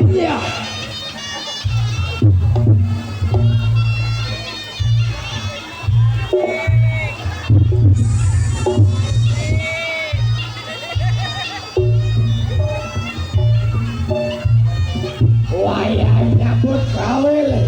Iya. Wayah nyambut gawe le.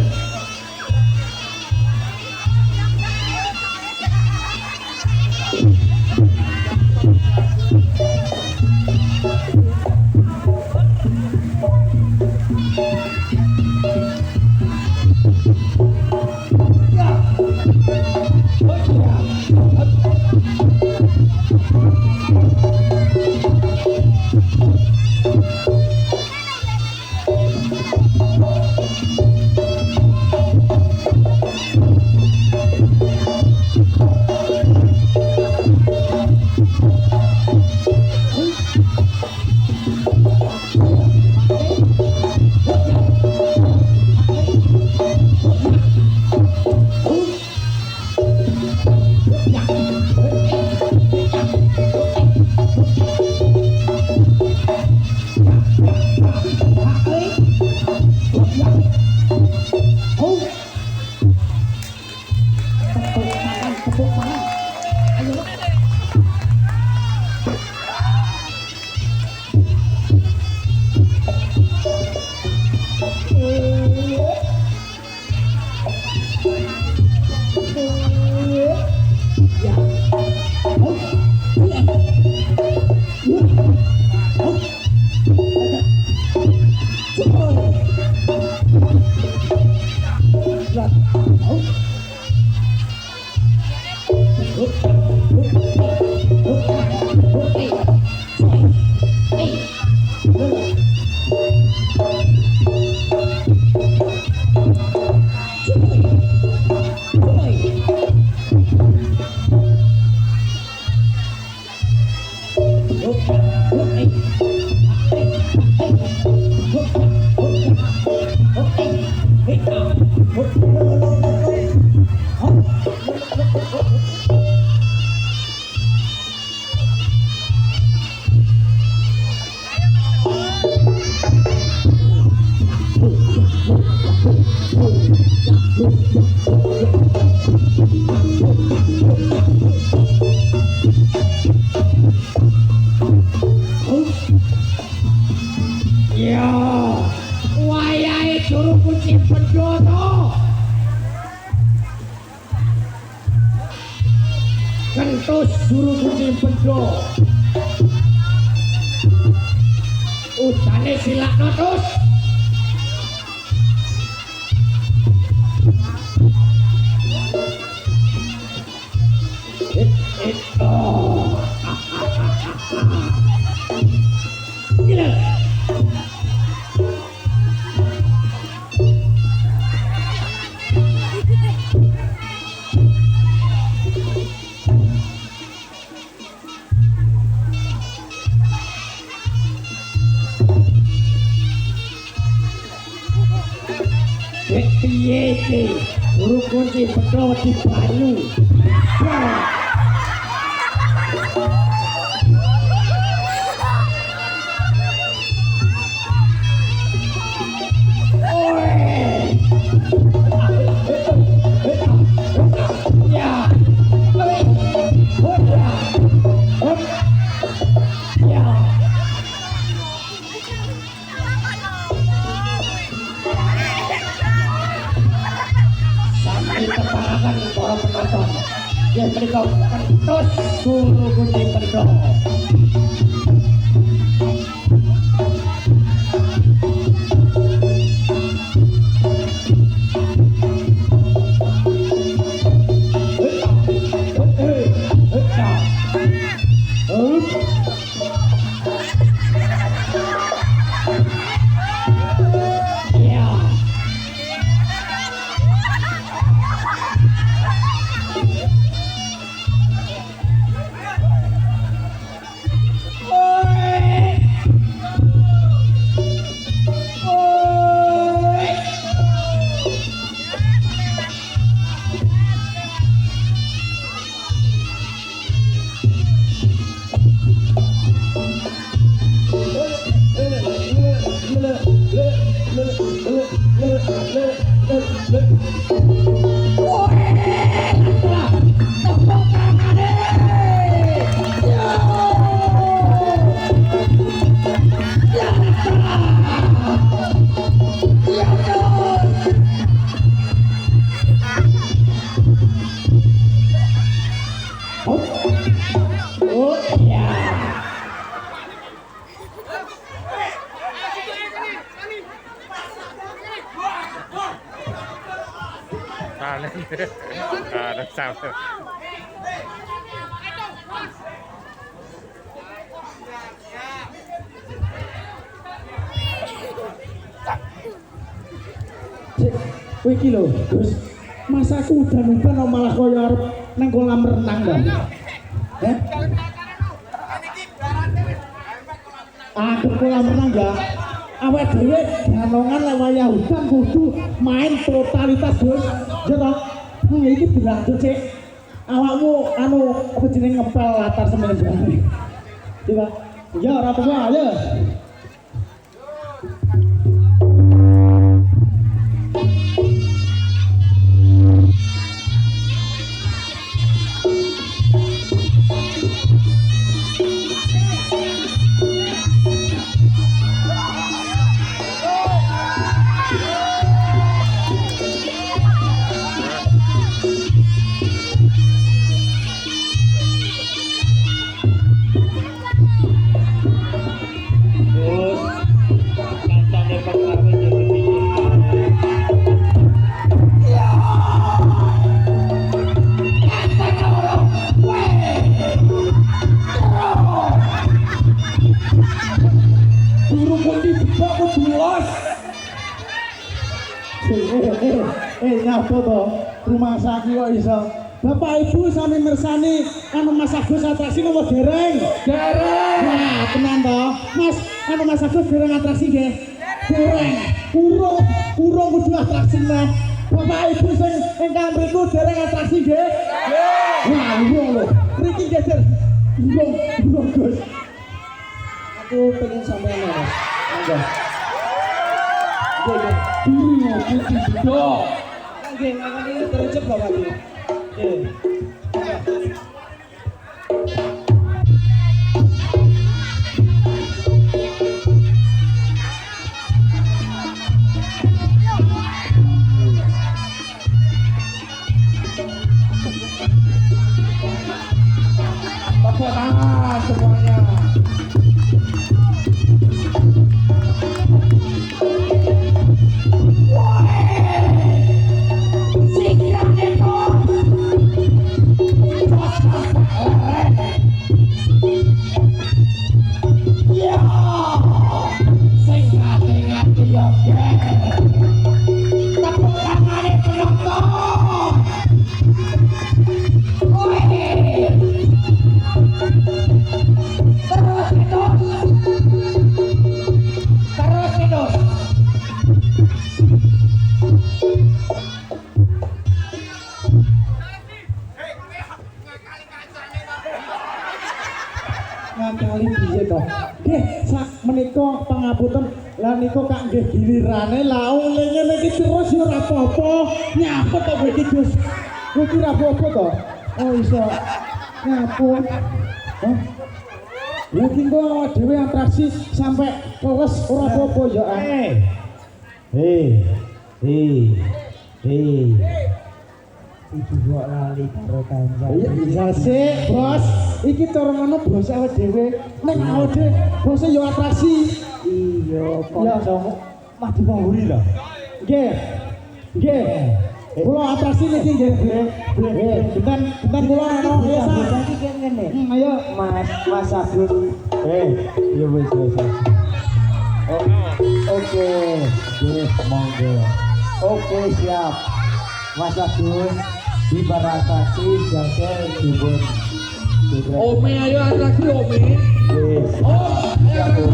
Ya, wayahe juru kunci pendoto. Kentus juru kunci pendoto. Utane silakno tus. Oh. Gila. Piye iki? Guru kunci bedo di banyu. Para penonton yang berikut kentut guru kunci pendok. Ada sama. Kowe iki lho, Gus. Masa aku udan-udan kok malah koyo arep nang kolam renang to. Heh? Aku kolam renang ya. Awak dhewe danongan lek wayah udan kudu main totalitas, Gus. Ya toh? Iki berlanjut sik. Awakmu anu apa jeneng ngepel latar semen jane. Iya. Ya ora apa-apa, ayo. Nyapa to rumah sakit kok iso Bapak Ibu sami mirsani anu Mas Agus atraksi nomor dereng nah tenan to Mas anu Mas Agus dereng atraksi nggih dereng urung kudu atraksi neh Bapak Ibu sing ingkang mriku dereng atraksi nggih wah urung lho mriki nggih urung Gus aku pengen sampeyan Mas monggo Oke, ini terucap Bapak Ibu. Tepuk tangan semuanya. Ngakali piye to? Nggih, sak menika pangapunten. Lah nika kak nggih gilirane lah ngene iki terus ya ora apa-apa. Nyapet to kowe iki, Gus. Kowe iki ora apa-apa to? Oh iso. Nyaput. Hah? Ya iki kok awak dhewe atraksi sampe keles ora apa-apa ya. Iki kok lali karo kancan. Iya bisa sih, Bos. Iki cara ngono bos awake dhewe. Nek awake dhewe bos yo atraksi. Iya, kanca mati penghuni lho. Nggih. Nggih. Kula atraksi niki nggih. Bentar kula ana biasa iki ngene. Ayo Mas Agus. Iya wis. Oke. Yes, monggo. Oke, siap. Mas Agus dibaratasi jakel dibun. Ome ayo atraksi Ome. Yes. Oh, ayo.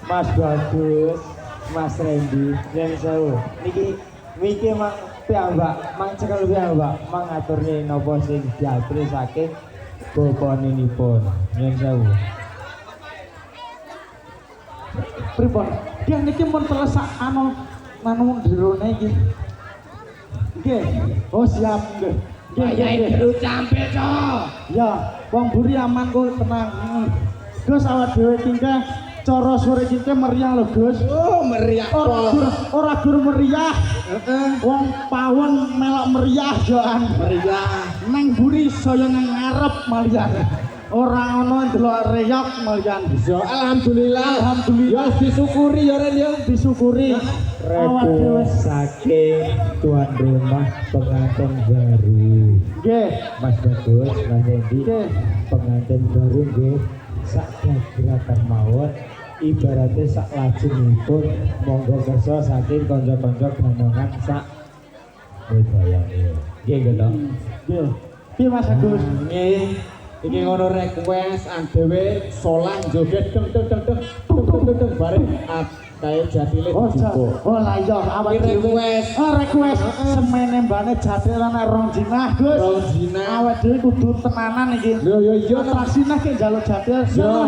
Mas Bagus, Mas Randy, yang sewu. Niki mang piyambak, mang cekel piyambak, mang ngaturne napa sing diaturi saking bapaninipun. Yang sewu. Pripun? Dia niki mun telesak anu dirone iki. Nggih. Oh siap nggih. Nggih. Lu campe to. Ya, wong buri aman kok tenang. Gus awak dhewe tinggal cara sore iki meriah lho Gus. Oh, meriah Ora gur meriah. Wong pawon melok meriah joan. Meriah. Neng buri saya nang ngarep malian. Ora ana ndelok reyok malian. Yo alhamdulillah. Alhamdulillah Disyukuri ya Ren ya. disyukuri. Awak dhewe Reku saking tuan rumah pengantin baru. nggih. Mas Bagus, Mas Randy, Nggih. pengantin baru nggih sak gerakan mawon ibaratnya sak lajengipun monggo kersa saking kanca-kanca ganongan sak wedayane. Nggih nggih to. Nggih. Piye Mas Agus? Nggih. Iki ngono request dhewe solang joget deng bareng kae jatile dibuka. Oh lah iya awak Iki dhewe. request. Oh request semene mbane jate lan rong jinah Gus. Rong jinah. Awak dhewe kudu tenanan iki. Yo yo yo. Atraksine ki njaluk jate. Yo.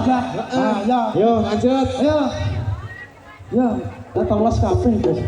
Ah ya. Yo lanjut. Ayo. Ya, kita les kabeh Gus.